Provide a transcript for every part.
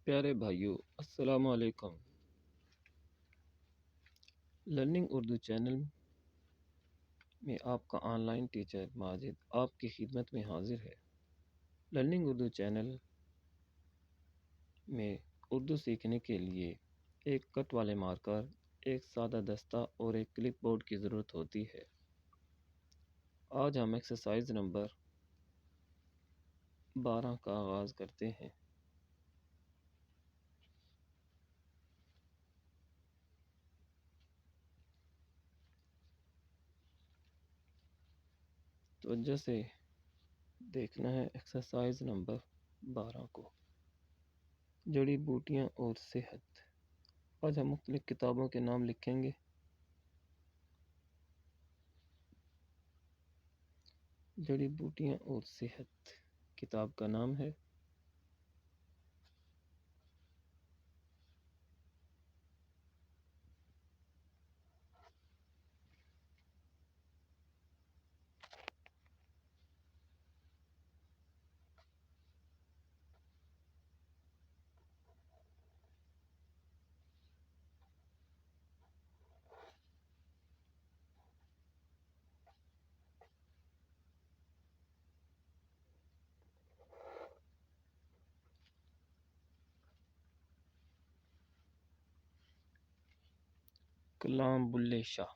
پیارے بھائیوں، السلام علیکم۔ لرننگ اردو چینل میں آپ کا آن لائن ٹیچر ماجد آپ کی خدمت میں حاضر ہے۔ لرننگ اردو چینل میں اردو سیکھنے کے لیے ایک کٹ والے مارکر، ایک سادہ دستہ اور ایک کلپ بورڈ کی ضرورت ہوتی ہے۔ آج ہم ایکسرسائز نمبر 12 کا آغاز کرتے ہیں۔ توجہ سے دیکھنا ہے ایکسرسائز نمبر 12 کو۔ جڑی بوٹیاں اور صحت۔ آج ہم مختلف کتابوں کے نام لکھیں گے۔ جڑی بوٹیاں اور صحت کتاب کا نام ہے۔ کلام بلے شاہ۔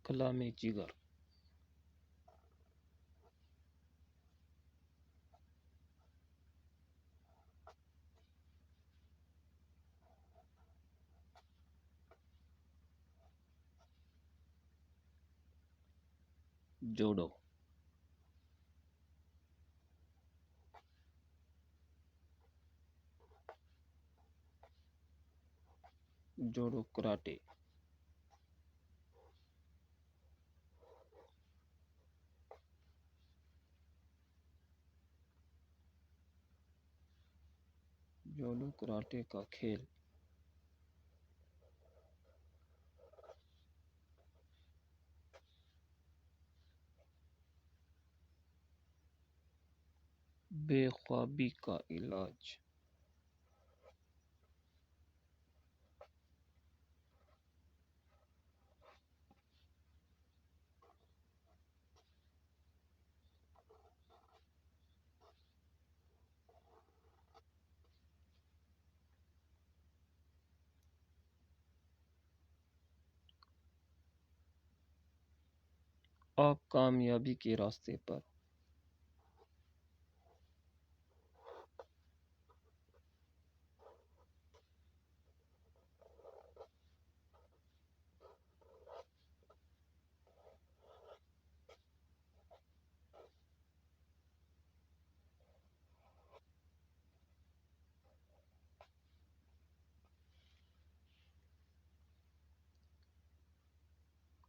کلام جگر۔ جوڑو۔ جوڑو کراٹے۔ جوڑو کراٹے کا کھیل۔ بے خوابی کا علاج۔ آپ کامیابی کے راستے پر۔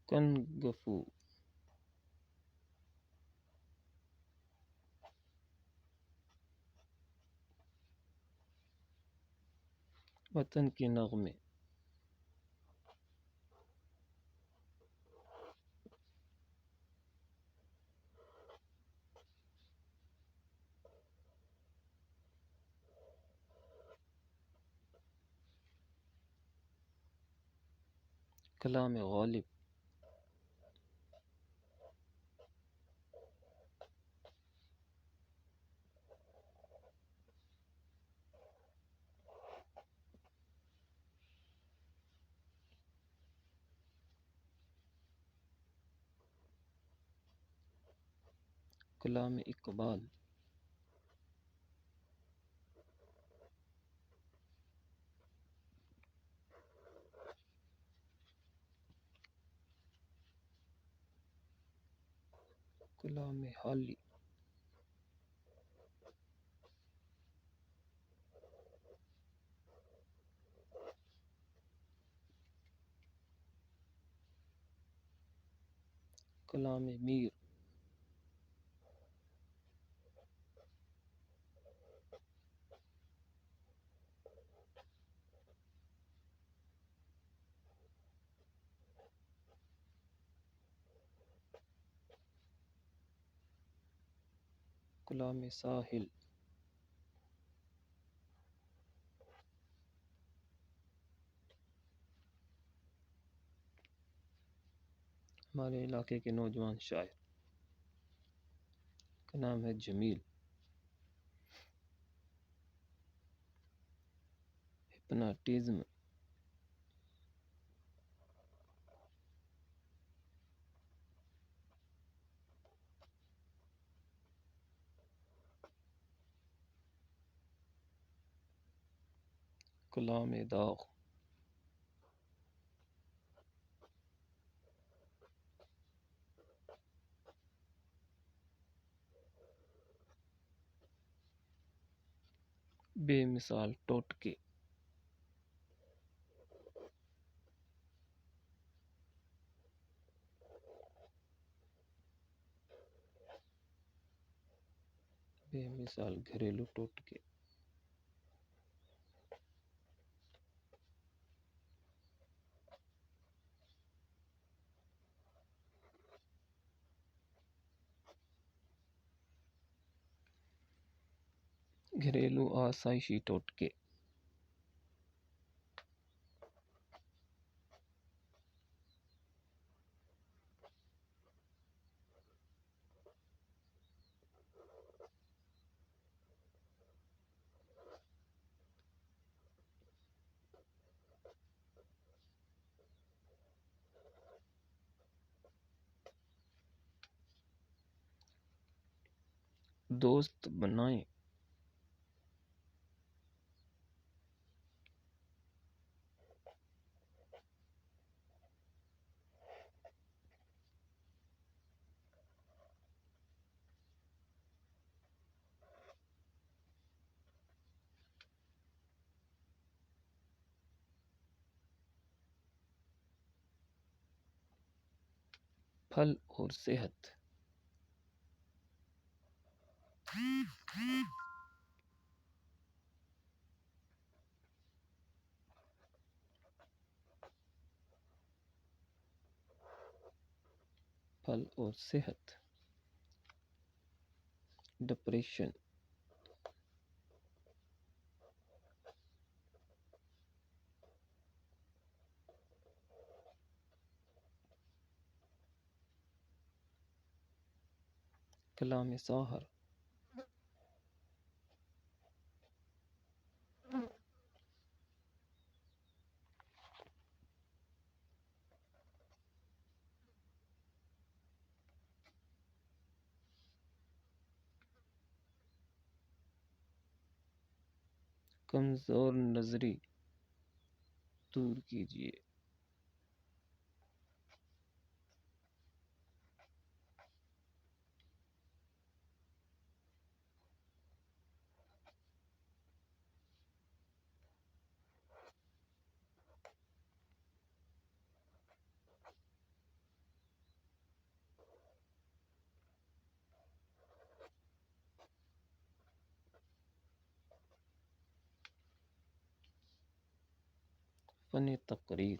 کنگ فو۔ وطن کے نغمے۔ کلام غالب۔ کلام اقبال۔ کلام حالی۔ کلام میر، کلام ساحل، ہمارے علاقے کے نوجوان شاعر کا نام ہے جمیل۔ ہپناٹزم، کلام داغ، بے مثال ٹوٹکے، بے مثال گھریلو ٹوٹکے، گھریلو آسائشی ٹوٹکے، دوست بنائیں، پھل اور صحت، پھل اور صحت، ڈپریشن، کلام ساحر، کمزور نظری دور کیجیے، فن تقریر،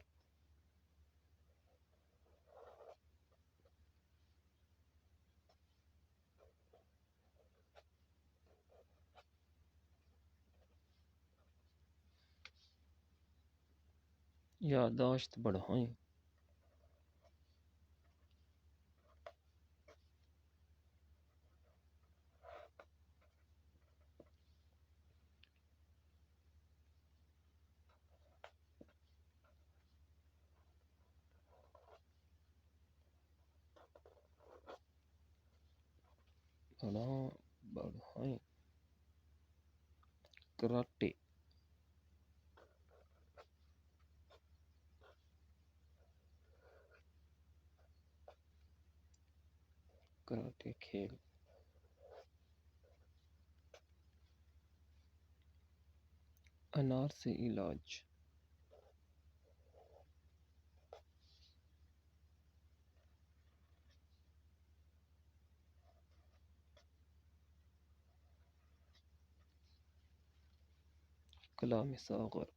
یادداشت بڑھائیں، بڑھائیں، کراٹے، کراٹے کھیل، انار سے علاج، کلام صاغر،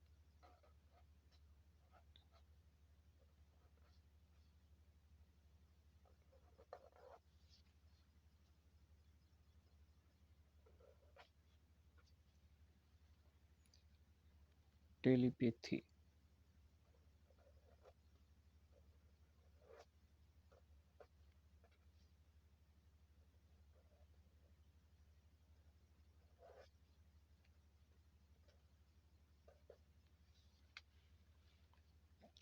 ٹیلی پیتھی،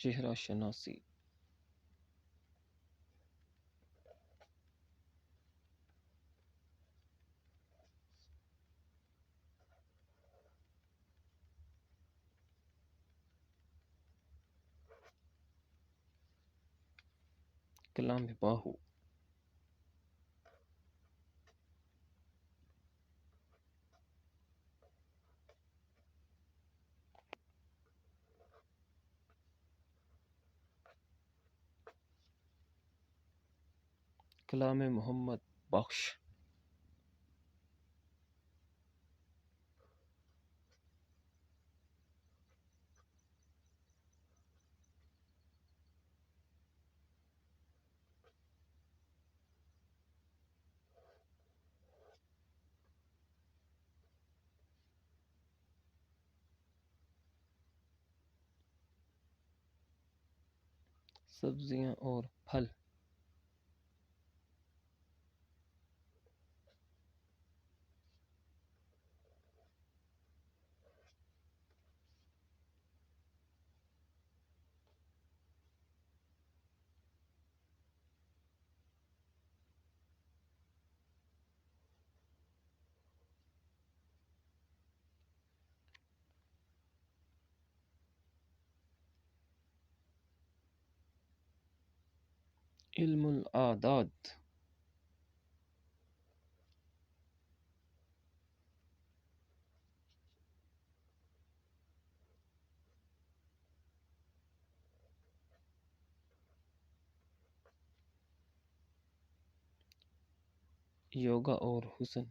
چہرہ شناسی، کلام باہو، کلام محمد بخش، سبزیاں اور پھل، علم الاعداد، یوگا اور حسن،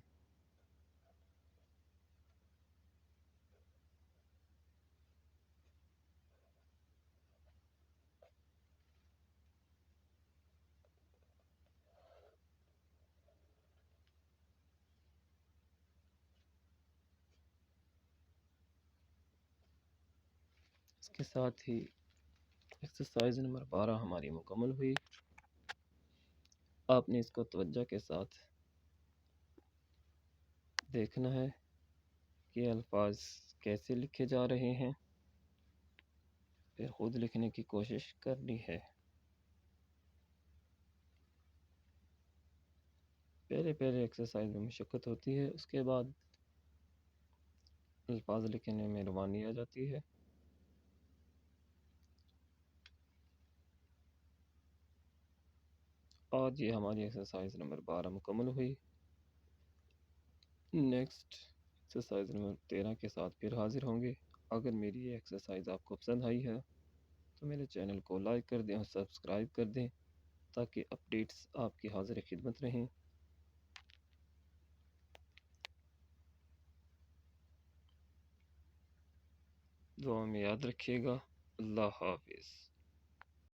اس کے ساتھ ہی ایکسرسائز نمبر 12 ہماری مکمل ہوئی۔ آپ نے اس کو توجہ کے ساتھ دیکھنا ہے کہ الفاظ کیسے لکھے جا رہے ہیں، پھر خود لکھنے کی کوشش کرنی ہے۔ پہلے ایکسرسائز میں مشقت ہوتی ہے، اس کے بعد الفاظ لکھنے میں روانی آ جاتی ہے۔ آج یہ ہماری ایکسرسائز نمبر 12 مکمل ہوئی۔ نیکسٹ ایکسرسائز نمبر 13 کے ساتھ پھر حاضر ہوں گے۔ اگر میری یہ ایکسرسائز آپ کو پسند آئی ہے تو میرے چینل کو لائک کر دیں اور سبسکرائب کر دیں تاکہ اپڈیٹس آپ کی حاضر خدمت رہیں۔ دعا میں یاد رکھیے گا۔ اللہ حافظ۔